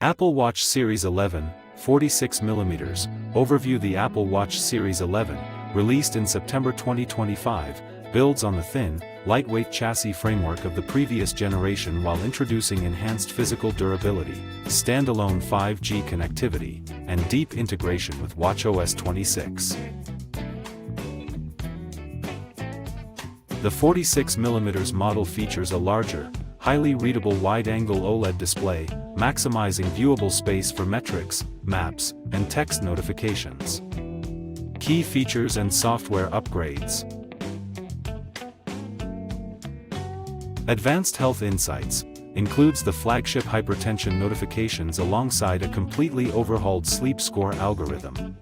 Apple Watch Series 11, 46mm. Overview. The Apple Watch Series 11, released in September 2025, builds on the thin, lightweight chassis framework of the previous generation while introducing enhanced physical durability, standalone 5G connectivity, and deep integration with watchOS 26. The 46mm model features a larger, highly readable wide-angle OLED display, maximizing viewable space for metrics, maps, and text notifications. Key features and software upgrades. Advanced Health Insights includes the flagship hypertension notifications alongside a completely overhauled sleep score algorithm.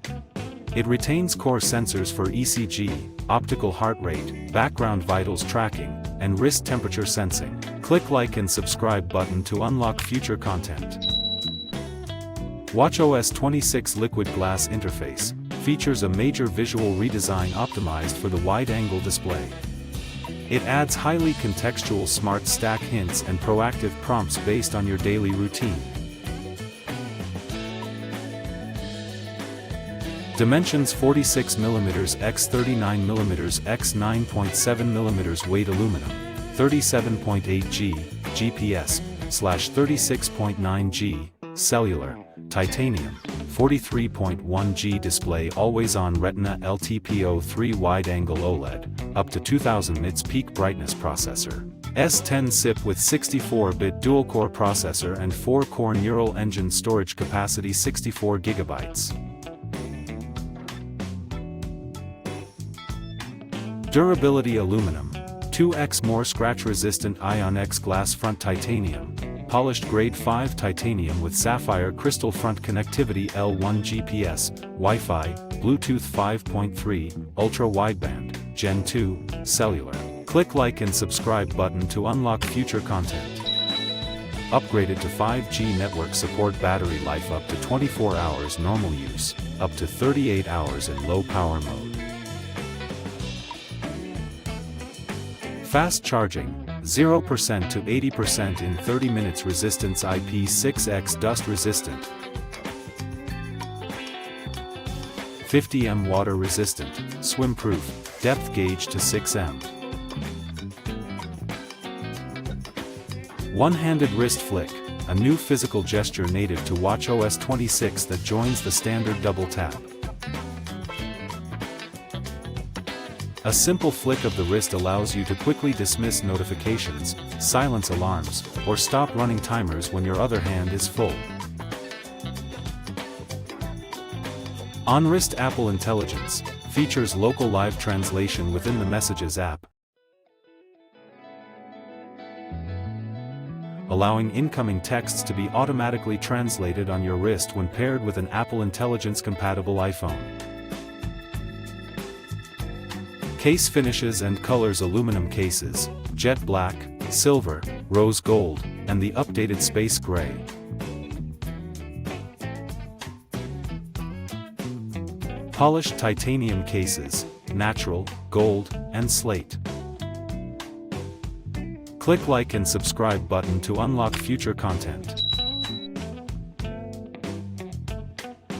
It retains core sensors for ECG, optical heart rate, background vitals tracking, and wrist temperature sensing. Click like and subscribe button to unlock future content. watchOS 26 Liquid Glass Interface features a major visual redesign optimized for the wide-angle display. It adds highly contextual smart stack hints and proactive prompts based on your daily routine. Dimensions 46mm x 39mm x 9.7mm. Weight aluminum, 37.8 G, GPS/36.9 G, cellular, titanium, 43.1 G display. Always-on Retina LTPO3 wide-angle OLED, up to 2000 nits peak brightness. Processor, S10 SiP with 64-bit dual-core processor and 4-core neural engine. Storage capacity 64 GB. Durability aluminum, 2x more scratch-resistant Ion X glass front. Titanium, polished grade 5 titanium with sapphire crystal front. Connectivity L1 GPS, Wi-Fi, Bluetooth 5.3, ultra-wideband, Gen 2, cellular. Click like and subscribe button to unlock future content. Upgraded to 5G network support. Battery life up to 24 hours normal use, up to 38 hours in low power mode. Fast charging, 0% to 80% in 30 minutes. Resistance IP6X dust resistant, 50 m water resistant, swim proof, depth gauge to 6 m. One-handed wrist flick, a new physical gesture native to watchOS 26 that joins the standard double tap. A simple flick of the wrist allows you to quickly dismiss notifications, silence alarms, or stop running timers when your other hand is full. On-wrist Apple Intelligence features local live translation within the Messages app, allowing incoming texts to be automatically translated on your wrist when paired with an Apple Intelligence-compatible iPhone. Case finishes and colors: aluminum cases, jet black, silver, rose gold, and the updated space gray. Polished titanium cases, natural, gold, and slate. Click like and subscribe button to unlock future content.